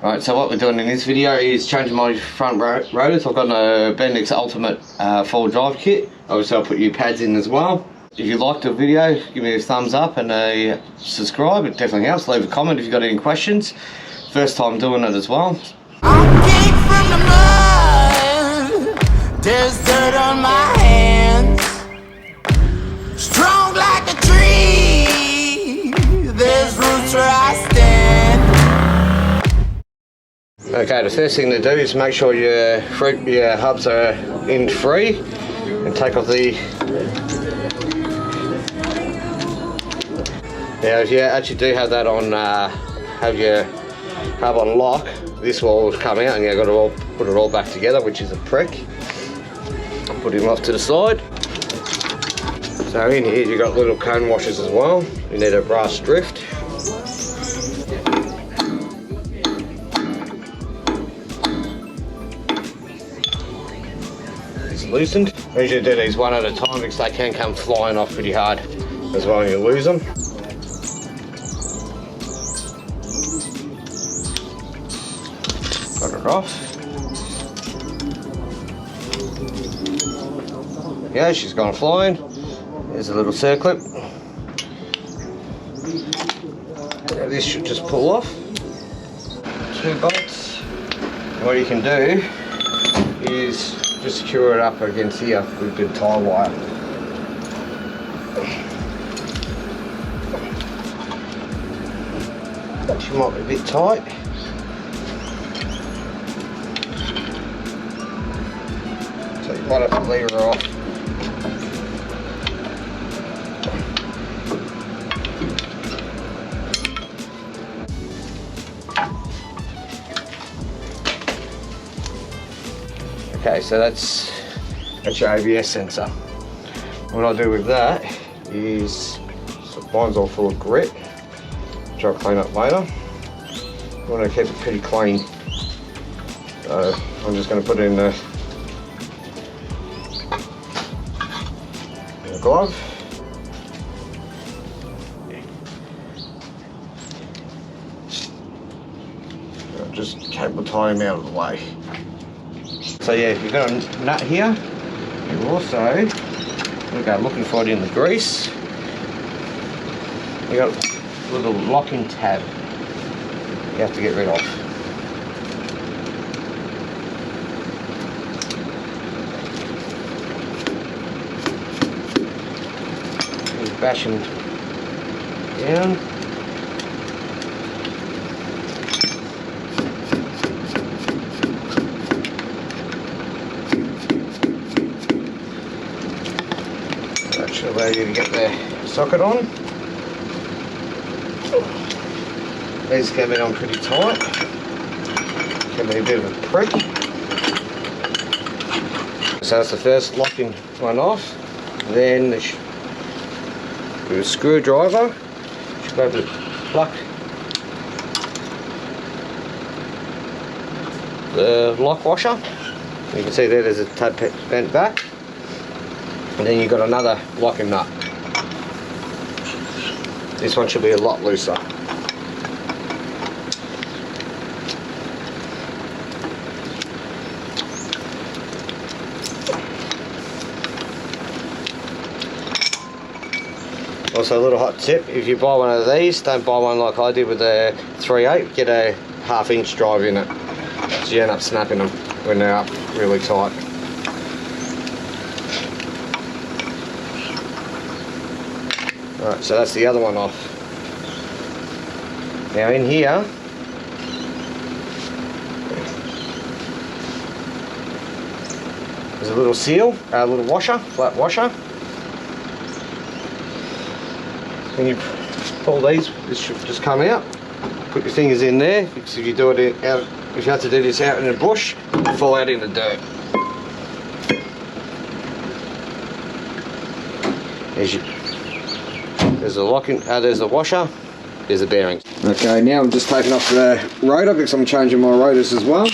Right, so what we're doing in this video is changing my front rotors. I've got a Bendix Ultimate 4-drive kit. Obviously I'll put your pads in as well. If you liked the video, give me a thumbs up and a subscribe. It definitely helps. Leave a comment if you've got any questions. First time doing it as well. I came from the mud. There's dirt on my hands. Strong like a tree. There's roots where I stand. Okay, the first thing to do is make sure your hubs are in free and take off the... Now if you actually do have that on, have your hub on lock, this will all come out and you've got to put it all back together, which is a prick. I'll put him off to the side. So in here you've got little cone washers as well. You need a brass drift. Loosened. I usually do these one at a time because they can come flying off pretty hard as well when you lose them. Got it off. Yeah, she's gone flying. There's a little circlip. Now this should just pull off. 2 bolts. And what you can do is just secure it up against here with good tie wire. She might be a bit tight. So you might have to lever her off. Okay, so that's your ABS sensor. What I'll do with that is, so mine's all full of grit, which I'll clean up later. I want to keep it pretty clean. So I'm just going to put it in the glove. I'll just cable tie him out of the way. So yeah, if you've got a nut here, you also go looking for it in the grease. You got a little locking tab you have to get rid of. Just bash them down. Should allow you to get the socket on. These came in on pretty tight. Can be a bit of a prick. So that's the first locking one off. Then with a screwdriver, should be able to pluck the lock washer. You can see there's a tad bent back. And then you've got another locking nut. This one should be a lot looser. Also a little hot tip, if you buy one of these, don't buy one like I did with the 3/8, get a 1/2 inch drive in it. So you end up snapping them when they're up really tight. Alright, so that's the other one off. Now in here, there's a little seal, a little washer, flat washer. When you pull these, this should just come out. Put your fingers in there, because if you do it out, if you have to do this out in the bush, you'll fall out in the dirt. There's a locking, there's the washer, there's the bearings. Okay, now I'm just taking off the rotor because I'm changing my rotors as well.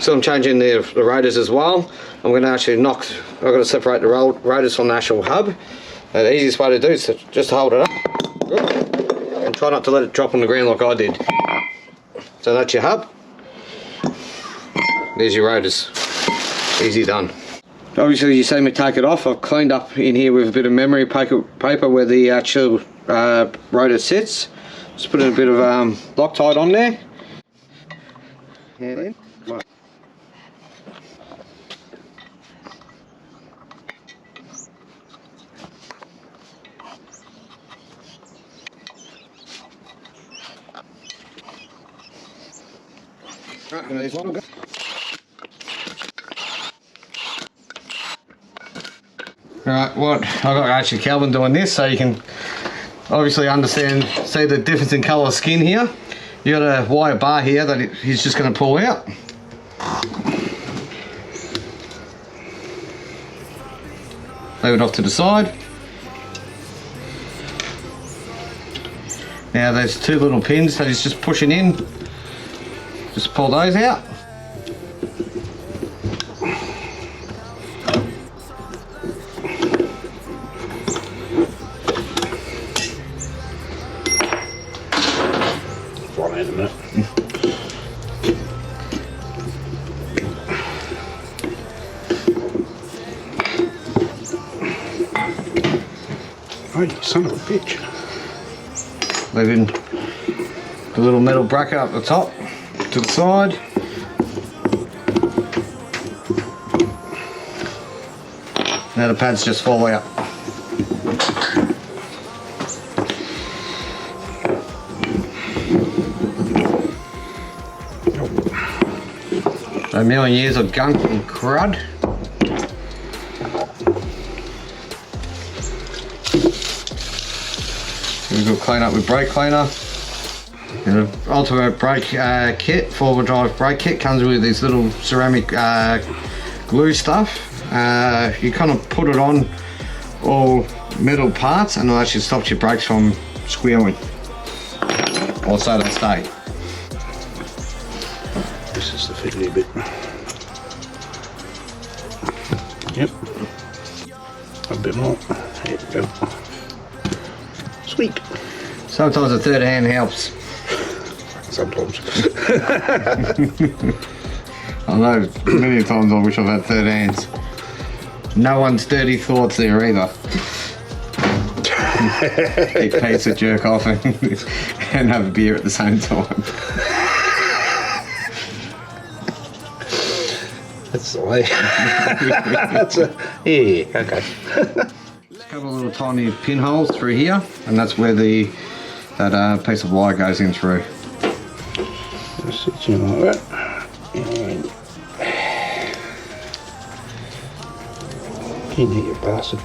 So I'm changing the rotors as well. I'm going to actually I've got to separate the rotors from the actual hub. The easiest way to do is to just hold it up and try not to let it drop on the ground like I did. So that's your hub. There's your rotors. Easy done. Obviously you see me take it off. I've cleaned up in here with a bit of memory paper where the actual rotor sits. Just putting a bit of Loctite on there. Hand in. Right, what I got actually Calvin doing this, so you can obviously see the difference in colour of skin here. You got a wire bar here that he's just going to pull out. Leave it off to the side. Now there's two little pins that he's just pushing in. Just pull those out. Wait a minute. Oh, you son of a bitch. Leaving the little metal bracket up the top to the side. Now the pads just fall out. A million years of gunk and crud. We've got clean up with brake cleaner. And the ultimate brake kit, 4-wheel drive brake kit, comes with this little ceramic glue stuff. You kind of put it on all metal parts and it actually stops your brakes from squealing. Or so they stay. This is the fiddly bit. Yep. A bit more. There we go. Sweet. Sometimes a third hand helps. Sometimes. I know, many times I wish I've had third hands. No one's dirty thoughts there either. Eat pizza, jerk off and have a beer at the same time. That's the way. That's a, yeah, okay. There's a couple of little tiny pinholes through here, and that's where that piece of wire goes in through. Just sit in like that. And in here, you bastard.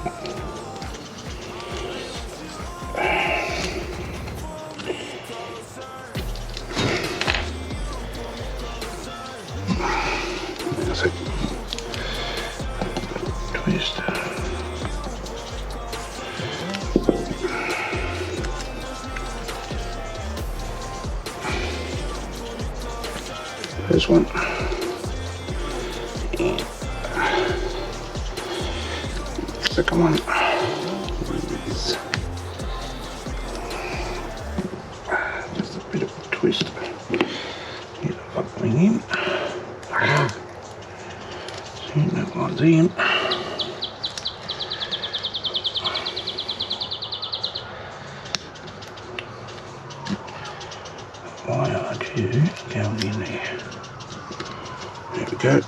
That's it. Twist. This one. And second one is just a bit of a twist. Get the buckling in. See, that one's in. Why are you going in there? There we go.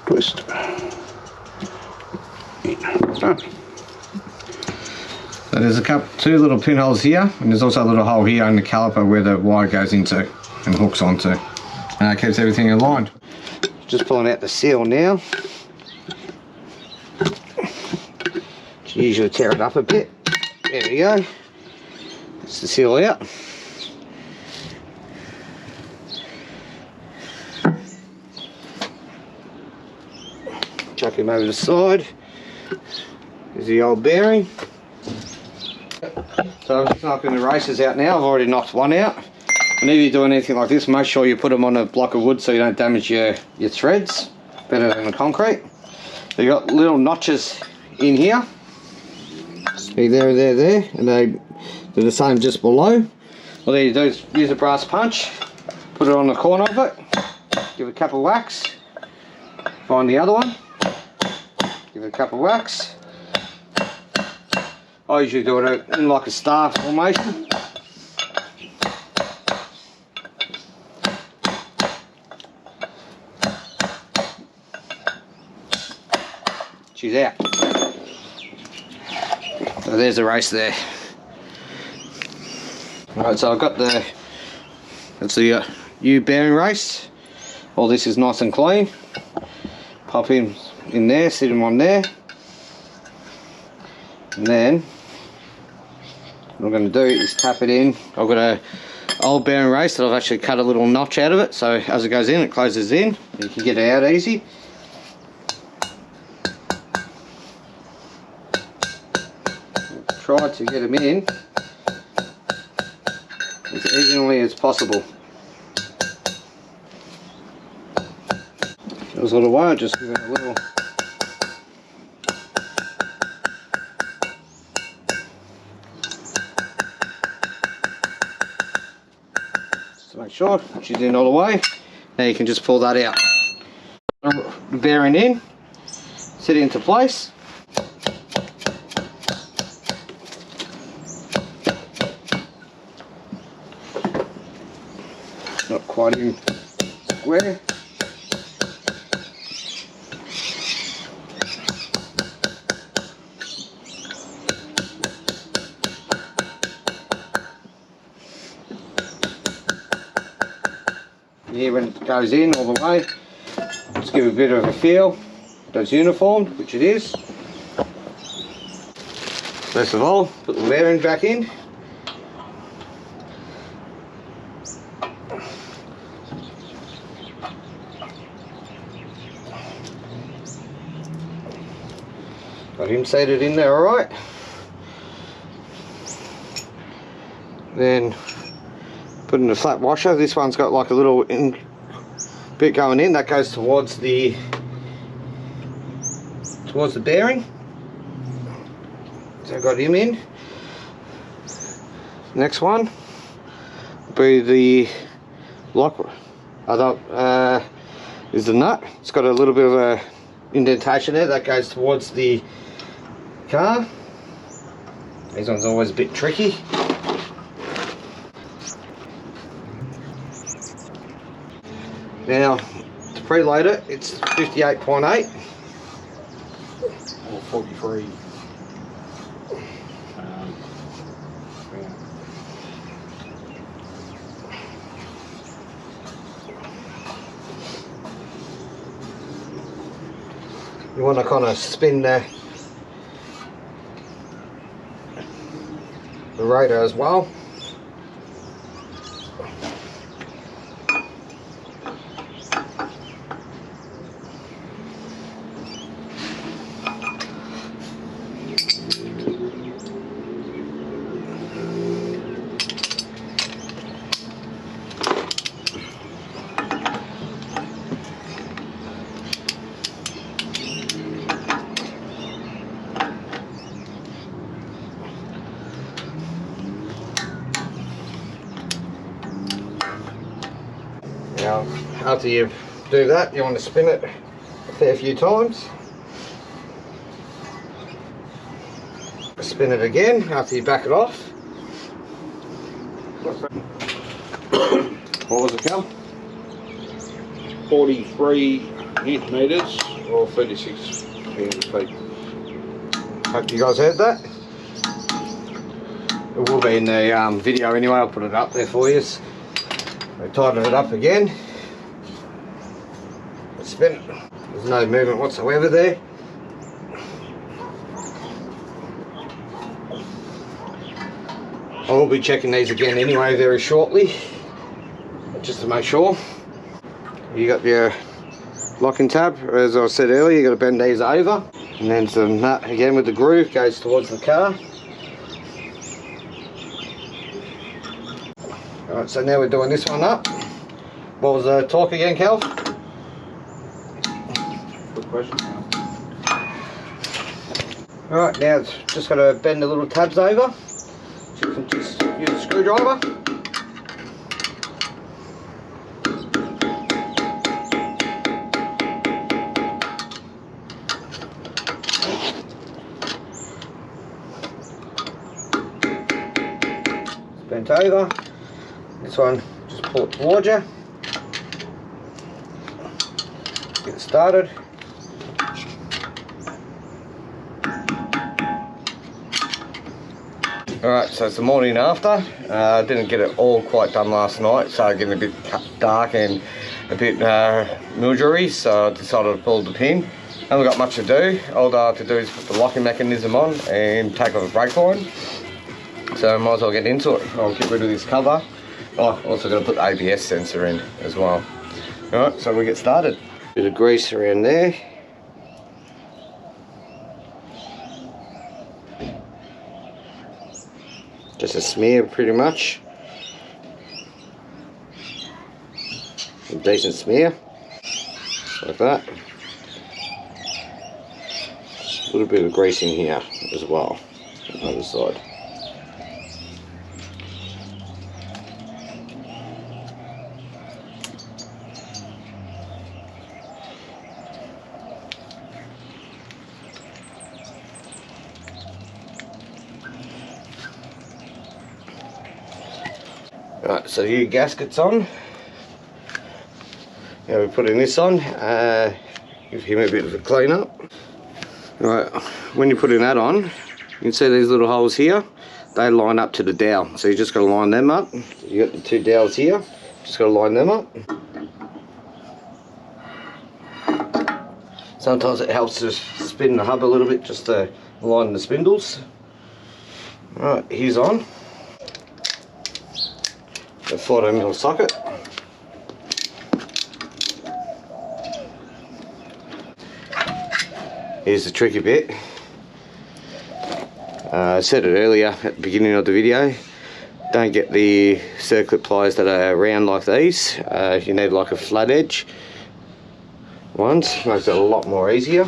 Twist. Done. So there's two little pinholes here, and there's also a little hole here in the caliper where the wire goes into and hooks onto. And it keeps everything aligned. Just pulling out the seal now. Just usually tear it up a bit. There we go. That's the seal out. Chuck him over the side. Here's the old bearing. So I'm just knocking the racers out now. I've already knocked one out. Whenever you're doing anything like this, make sure you put them on a block of wood so you don't damage your threads. Better than the concrete. They've got little notches in here. See, there, and they're the same just below. All you do is use a brass punch, put it on the corner of it, give it a couple of whacks, find the other one, give it a couple of whacks. I usually do it in like a star formation. She's out. So there's the race there. Alright, so I've got that's the U bearing race. All this is nice and clean. Pop him in there, sit him on there. And then what I'm going to do is tap it in. I've got a old bearing race that I've actually cut a little notch out of it, so as it goes in, it closes in. You can get it out easy. Try to get them in as evenly as possible. If it was a little way, just give it a little. Just to make sure she's in all the way. Now you can just pull that out. The bearing in, set it into place. Not quite in square. Here when it goes in all the way, just give it a bit of a feel. That's uniformed, which it is. First of all, put the bearing back in. Got him seated in there alright. Then put in a flat washer. This one's got like a little bit going in that goes towards the bearing. So I've got him in. Next one will be the lock. Is the nut. It's got a little bit of a indentation there that goes towards the car. These ones are always a bit tricky. Now to preload it, it's 58.8 or 43. You want to kind of spin the rotor as well. Now, after you do that, you want to spin it a fair few times. Spin it again after you back it off. What was it, Cal? 43 newton meters or 36 feet. Hope you guys heard that. It will be in the video anyway. I'll put it up there for you. I tighten it up again. Spin it. There's no movement whatsoever there. I will be checking these again anyway very shortly, just to make sure. You got your locking tab, as I said earlier, you got to bend these over. And then some nut again with the groove goes towards the car. Alright, so now we're doing this one up. What was the torque again, Cal? Good question. Alright, now it's just got to bend the little tabs over. So you can just use a screwdriver. It's bent over. This one, just pull it towards you. Get started. Alright, so it's the morning after. I didn't get it all quite done last night. It started getting a bit dark and a bit mildewy, so I decided to pull the pin. Haven't got much to do. All I have to do is put the locking mechanism on and take off the brake line. So I might as well get into it. I'll get rid of this cover. Oh, also got to put the ABS sensor in as well. Alright, so we get started. Bit of grease around there. Just a smear pretty much. A decent smear. Like that. A little bit of grease in here as well. On the other side. Right, so your gasket's on. Now we're putting this on. Give him a bit of a clean up. Right, when you're putting that on, you can see these little holes here. They line up to the dowel, so you just got to line them up. You got the two dowels here. Just got to line them up. Sometimes it helps to spin the hub a little bit just to line the spindles. Right, here's on. A 14mm socket. Here's the tricky bit. I said it earlier at the beginning of the video. Don't get the circlip pliers that are round like these. You need like a flat edge ones. Makes it a lot more easier.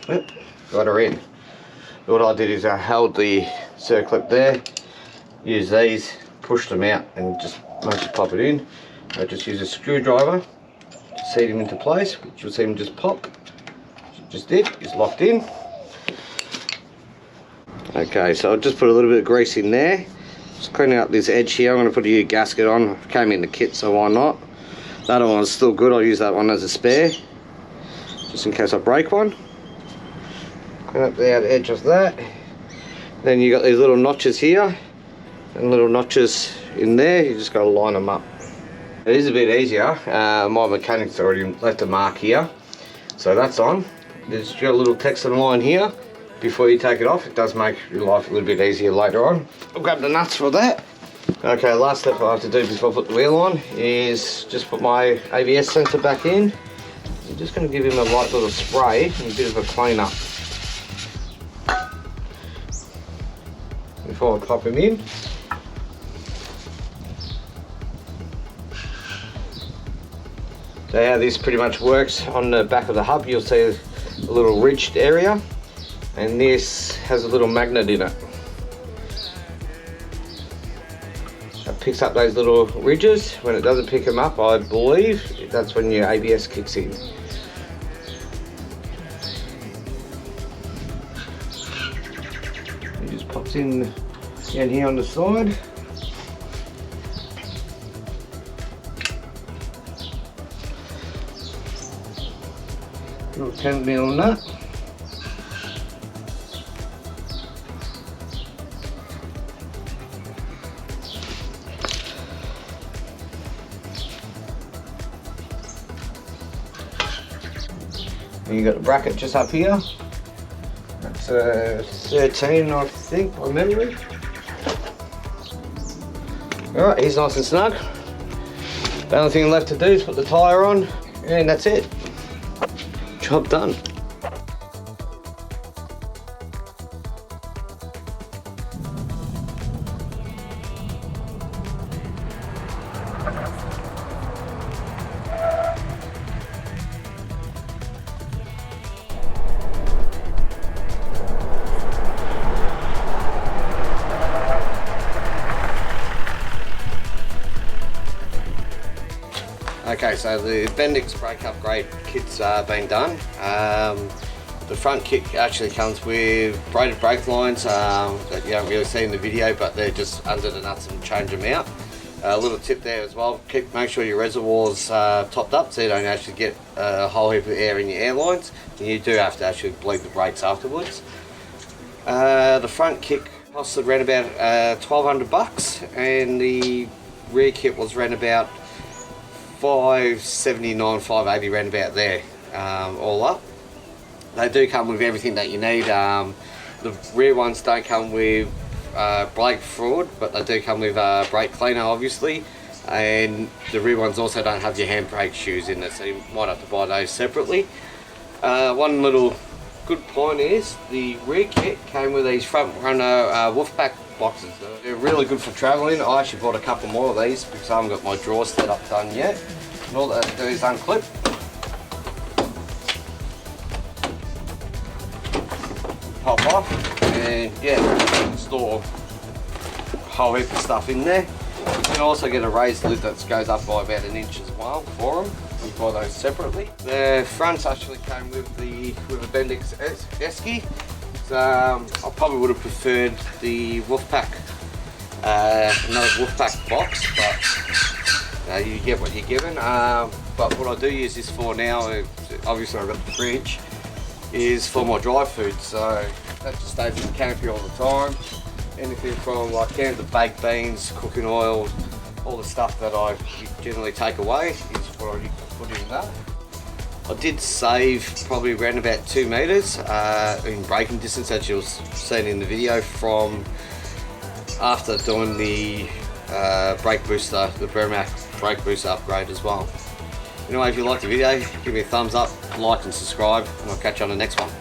Yep, got her in. What I did is I held the circlip there, used these, pushed them out and just once you pop it in, I just use a screwdriver to seat them into place, which you'll see them just pop. Just did, it's locked in. Okay, so I'll just put a little bit of grease in there. Just cleaning up this edge here. I'm going to put a new gasket on. It came in the kit, so why not? That one's still good. I'll use that one as a spare, just in case I break one. Clean up the outer edge of that. Then you got these little notches here and little notches in there. You just got to line them up. It is a bit easier. My mechanic's already left a mark here, so that's on. There's got a little Texan line here. Before you take it off, it does make your life a little bit easier later on. I'll grab the nuts for that. Okay, last step I have to do before I put the wheel on is just put my ABS sensor back in. I'm just going to give him a light little spray and a bit of a clean up before I pop him in. So how this pretty much works, on the back of the hub you'll see a little ridged area, and this has a little magnet in it. It picks up those little ridges. When it doesn't pick them up, I believe that's when your ABS kicks in. It just pops in down here on the side. Little 10mm nut. And you got the bracket just up here. That's 13, I think, by memory. Alright, he's nice and snug. The only thing left to do is put the tyre on, and that's it. Job done. Okay, so the Bendix brake upgrade kit's been done. The front kit actually comes with braided brake lines that you don't really see in the video, but they're just under the nuts and change them out. A little tip there as well, make sure your reservoir's topped up so you don't actually get a whole heap of air in your air lines, and you do have to actually bleed the brakes afterwards. The front kit cost around about $1,200, and the rear kit was around about $579, $580, round about there, all up. They do come with everything that you need. The rear ones don't come with brake fluid, but they do come with brake cleaner, obviously, and the rear ones also don't have your handbrake shoes in it, so you might have to buy those separately. One little good point is the rear kit came with these front runner Wolfpack boxes. They're really good for travelling. I actually bought a couple more of these because I haven't got my drawer set up done yet. And all that I do is unclip, pop off, and yeah, store a whole heap of stuff in there. You can also get a raised lid that goes up by about 1 inch as well for them. You buy those separately. The fronts actually came with a Bendix esky. I probably would have preferred the Wolfpack, another Wolfpack box, but you get what you're given. But what I do use this for now, obviously I've got the fridge, is for my dry food. So that just stays in the canopy all the time. Anything from like cans of baked beans, cooking oil, all the stuff that I generally take away is what I put in that. I did save probably around about 2 meters in braking distance, as you'll see in the video, from after doing the brake booster, the Bremac brake booster upgrade as well. Anyway, if you liked the video, give me a thumbs up, like and subscribe, and I'll catch you on the next one.